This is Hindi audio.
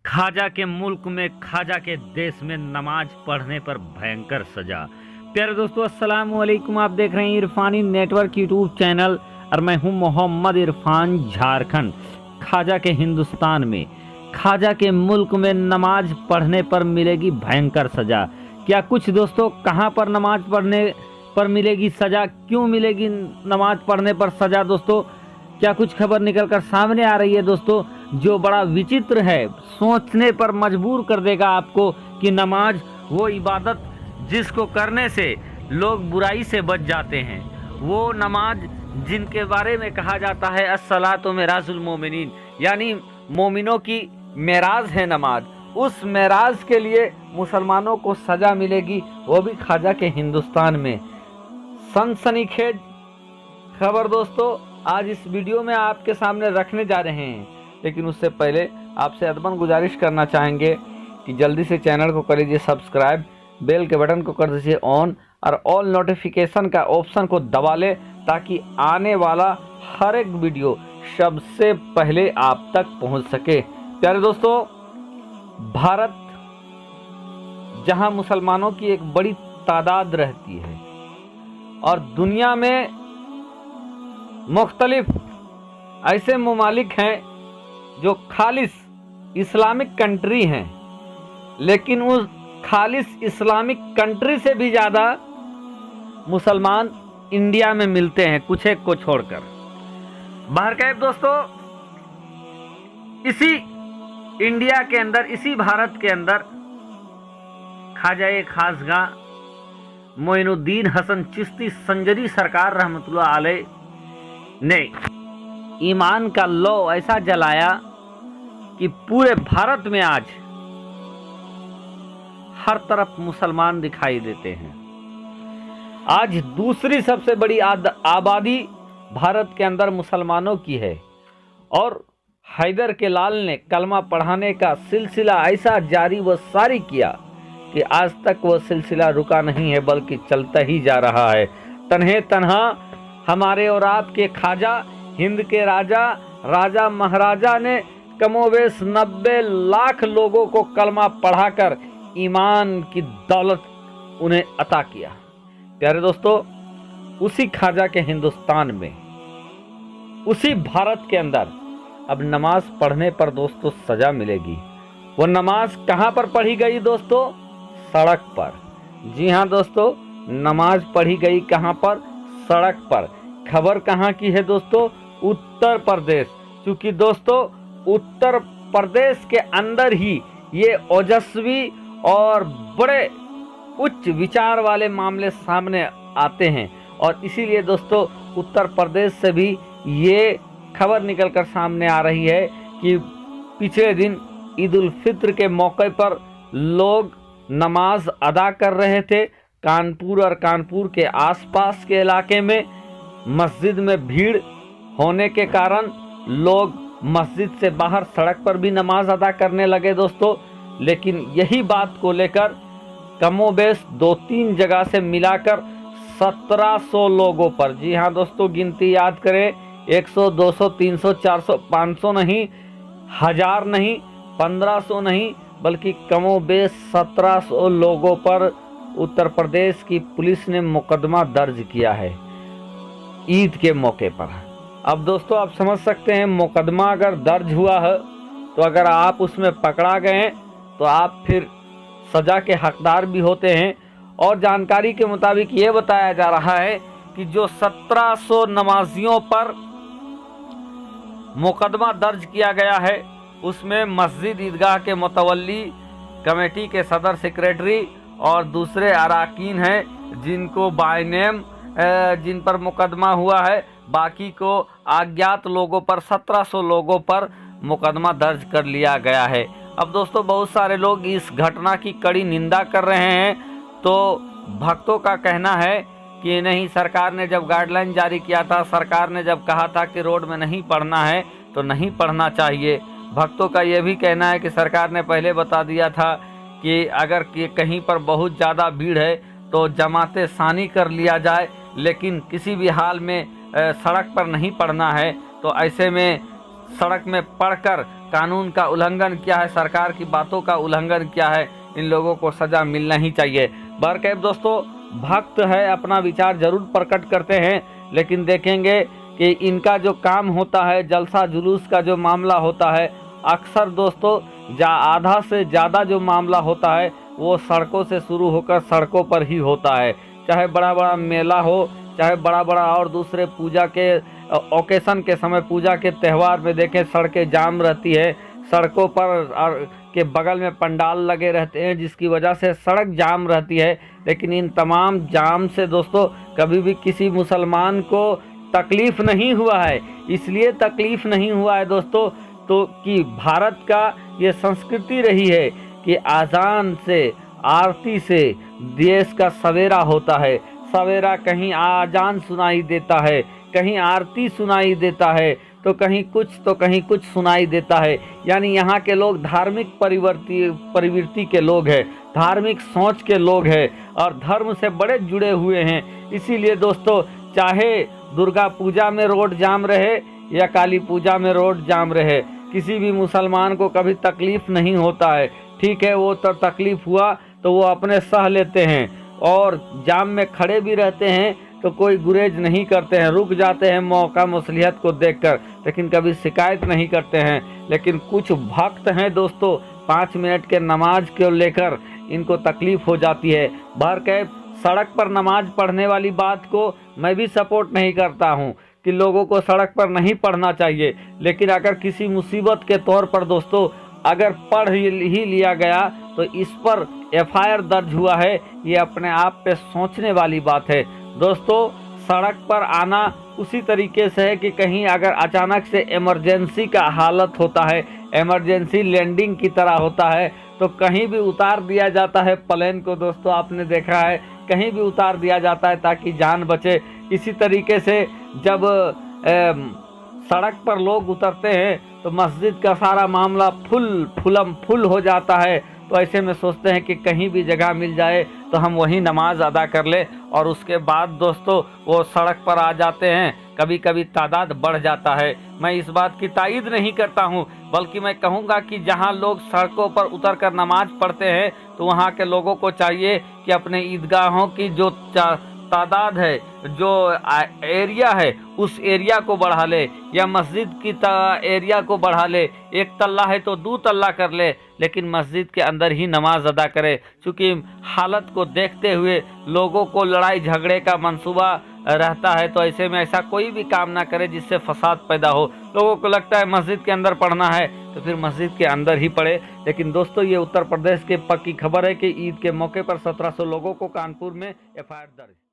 खाजा के मुल्क में, खाजा के देश में नमाज पढ़ने पर भयंकर सजा। प्यारे दोस्तों, अस्सलाम वालेकुम। आप देख रहे हैं इरफानी नेटवर्क यूट्यूब चैनल और मैं हूं मोहम्मद इरफान। झारखंड खाजा के हिंदुस्तान में, खाजा के मुल्क में नमाज पढ़ने पर मिलेगी भयंकर सजा। क्या कुछ दोस्तों, कहां पर नमाज पढ़ने पर मिलेगी सजा, क्यों मिलेगी नमाज पढ़ने पर सजा दोस्तों, क्या कुछ खबर निकल कर सामने आ रही है दोस्तों, जो बड़ा विचित्र है, सोचने पर मजबूर कर देगा आपको कि नमाज वो इबादत जिसको करने से लोग बुराई से बच जाते हैं, वो नमाज जिनके बारे में कहा जाता है अस्सलातु मेराजुल मोमिनीन, यानी मोमिनों की मेराज है नमाज। उस मेराज के लिए मुसलमानों को सजा मिलेगी, वो भी खाजा के हिंदुस्तान में। सनसनीखेज खबर दोस्तों आज इस वीडियो में आपके सामने रखने जा रहे हैं, लेकिन उससे पहले आपसे अदबन गुजारिश करना चाहेंगे कि जल्दी से चैनल को कर लीजिए सब्सक्राइब, बेल के बटन को कर दीजिए ऑन और ऑल नोटिफिकेशन का ऑप्शन को दबा ले, ताकि आने वाला हर एक वीडियो सबसे पहले आप तक पहुंच सके। प्यारे दोस्तों, भारत जहां मुसलमानों की एक बड़ी तादाद रहती है और दुनिया में मुख्तलिफ ऐसे ममालिक हैं जो खालिस इस्लामिक कंट्री हैं, लेकिन उस खालिस इस्लामिक कंट्री से भी ज़्यादा मुसलमान इंडिया में मिलते हैं, कुछ एक को छोड़कर। बहरकैफ दोस्तों, इसी इंडिया के अंदर, इसी भारत के अंदर ख्वाजा खासगाह मोइनुद्दीन हसन चिश्ती संजरी सरकार रहमतुल्लाह अलैह ने ईमान का लौ ऐसा जलाया कि पूरे भारत में आज हर तरफ मुसलमान दिखाई देते हैं। आज दूसरी सबसे बड़ी आबादी भारत के अंदर मुसलमानों की है और हैदर के लाल ने कलमा पढ़ाने का सिलसिला ऐसा जारी व सारी किया कि आज तक वह सिलसिला रुका नहीं है, बल्कि चलता ही जा रहा है। तन्हे तन्हा हमारे और आपके खाजा, हिंद के राजा महाराजा ने कमोवेश 90 लाख लोगों को कलमा पढ़ाकर ईमान की दौलत उन्हें अता किया। प्यारे दोस्तों, उसी खाजा के हिंदुस्तान में, उसी भारत के अंदर अब नमाज पढ़ने पर दोस्तों सजा मिलेगी। वो नमाज कहां पर पढ़ी गई दोस्तों? सड़क पर। जी हां दोस्तों, नमाज पढ़ी गई कहां पर? सड़क पर। खबर कहां की है दोस्तों? उत्तर प्रदेश। क्योंकि दोस्तों उत्तर प्रदेश के अंदर ही ये ओजस्वी और बड़े उच्च विचार वाले मामले सामने आते हैं, और इसीलिए दोस्तों उत्तर प्रदेश से भी ये खबर निकलकर सामने आ रही है कि पिछले दिन ईद उल फित्र के मौके पर लोग नमाज अदा कर रहे थे। कानपुर और कानपुर के आसपास के इलाके में मस्जिद में भीड़ होने के कारण लोग मस्जिद से बाहर सड़क पर भी नमाज अदा करने लगे दोस्तों। लेकिन यही बात को लेकर कमोबेश 2-3 जगह से मिलाकर 1700 लोगों पर, जी हाँ दोस्तों, गिनती याद करें, 100, 200, 300, 400, 500 नहीं, 1000 नहीं, 1500 नहीं, बल्कि कमोबेश 1700 लोगों पर उत्तर प्रदेश की पुलिस ने मुकदमा दर्ज किया है ईद के मौके पर। अब दोस्तों आप समझ सकते हैं, मुकदमा अगर दर्ज हुआ है तो अगर आप उसमें पकड़ा गए तो आप फिर सजा के हकदार भी होते हैं। और जानकारी के मुताबिक ये बताया जा रहा है कि जो 1700 नमाजियों पर मुकदमा दर्ज किया गया है, उसमें मस्जिद ईदगाह के मुतवल्ली, कमेटी के सदर सेक्रेटरी और दूसरे अराकीन हैं जिनको बाय नेम जिन पर मुकदमा हुआ है। बाकी को अज्ञात लोगों पर, 1700 लोगों पर मुकदमा दर्ज कर लिया गया है। अब दोस्तों बहुत सारे लोग इस घटना की कड़ी निंदा कर रहे हैं, तो भक्तों का कहना है कि नहीं, सरकार ने जब गाइडलाइन जारी किया था, सरकार ने जब कहा था कि रोड में नहीं पढ़ना है तो नहीं पढ़ना चाहिए। भक्तों का यह भी कहना है कि सरकार ने पहले बता दिया था कि अगर कहीं पर बहुत ज़्यादा भीड़ है तो जमाते सानी कर लिया जाए, लेकिन किसी भी हाल में सड़क पर नहीं पढ़ना है। तो ऐसे में सड़क में पढ़कर कानून का उल्लंघन किया है, सरकार की बातों का उल्लंघन किया है, इन लोगों को सज़ा मिलना ही चाहिए। बहरकैफ दोस्तों, भक्त है अपना विचार जरूर प्रकट करते हैं, लेकिन देखेंगे कि इनका जो काम होता है, जलसा जुलूस का जो मामला होता है, अक्सर दोस्तों आधा से ज़्यादा जो मामला होता है वो सड़कों से शुरू होकर सड़कों पर ही होता है। चाहे बड़ा बड़ा मेला हो, चाहे बड़ा बड़ा और दूसरे पूजा के ओकेशन के समय, पूजा के त्यौहार में देखें सड़कें जाम रहती है, सड़कों पर के बगल में पंडाल लगे रहते हैं, जिसकी वजह से सड़क जाम रहती है। लेकिन इन तमाम जाम से दोस्तों कभी भी किसी मुसलमान को तकलीफ नहीं हुआ है। इसलिए तकलीफ नहीं हुआ है दोस्तों तो कि भारत का ये संस्कृति रही है कि आज़ान से, आरती से देश का सवेरा होता है। सवेरा कहीं आजान सुनाई देता है, कहीं आरती सुनाई देता है, तो कहीं कुछ सुनाई देता है। यानी यहाँ के लोग धार्मिक प्रवृत्ति के लोग हैं, धार्मिक सोच के लोग हैं और धर्म से बड़े जुड़े हुए हैं। इसीलिए दोस्तों, चाहे दुर्गा पूजा में रोड जाम रहे या काली पूजा में रोड जाम रहे, किसी भी मुसलमान को कभी तकलीफ नहीं होता है। ठीक है, वो तो तकलीफ हुआ तो वो अपने सह लेते हैं और जाम में खड़े भी रहते हैं तो कोई गुरेज नहीं करते हैं, रुक जाते हैं मौका मसलिहत को देखकर, लेकिन कभी शिकायत नहीं करते हैं। लेकिन कुछ भक्त हैं दोस्तों, 5 मिनट के नमाज को लेकर इनको तकलीफ हो जाती है। बहरकैफ सड़क पर नमाज पढ़ने वाली बात को मैं भी सपोर्ट नहीं करता हूँ कि लोगों को सड़क पर नहीं पढ़ना चाहिए, लेकिन अगर किसी मुसीबत के तौर पर दोस्तों अगर पढ़ ही लिया गया तो इस पर FIR दर्ज हुआ है, ये अपने आप पे सोचने वाली बात है। दोस्तों, सड़क पर आना उसी तरीके से है कि कहीं अगर अचानक से इमरजेंसी का हालत होता है, इमरजेंसी लैंडिंग की तरह होता है, तो कहीं भी उतार दिया जाता है प्लेन को। दोस्तों, आपने देखा है कहीं भी उतार दिया जाता है ताकि जान बचे। इसी तरीके से जब सड़क पर लोग उतरते हैं तो मस्जिद का सारा मामला फुल हो जाता है। तो ऐसे में सोचते हैं कि कहीं भी जगह मिल जाए तो हम वहीं नमाज अदा कर ले, और उसके बाद दोस्तों वो सड़क पर आ जाते हैं। कभी कभी तादाद बढ़ जाता है। मैं इस बात की तायीद नहीं करता हूं, बल्कि मैं कहूंगा कि जहां लोग सड़कों पर उतरकर नमाज पढ़ते हैं तो वहां के लोगों को चाहिए कि अपने ईदगाहों की जो तादाद है, जो एरिया है, उस एरिया को बढ़ा ले, या मस्जिद की एरिया को बढ़ा ले। 1 तल्ला है तो 2 तल्ला कर ले, लेकिन मस्जिद के अंदर ही नमाज अदा करे। क्योंकि हालत को देखते हुए लोगों को लड़ाई झगड़े का मंसूबा रहता है, तो ऐसे में ऐसा कोई भी काम ना करे जिससे फसाद पैदा हो। लोगों को लगता है मस्जिद के अंदर पढ़ना है तो फिर मस्जिद के अंदर ही पढ़े। लेकिन दोस्तों, ये उत्तर प्रदेश के पक्की खबर है कि ईद के मौके पर 1700 लोगों को कानपुर में FIR दर्ज।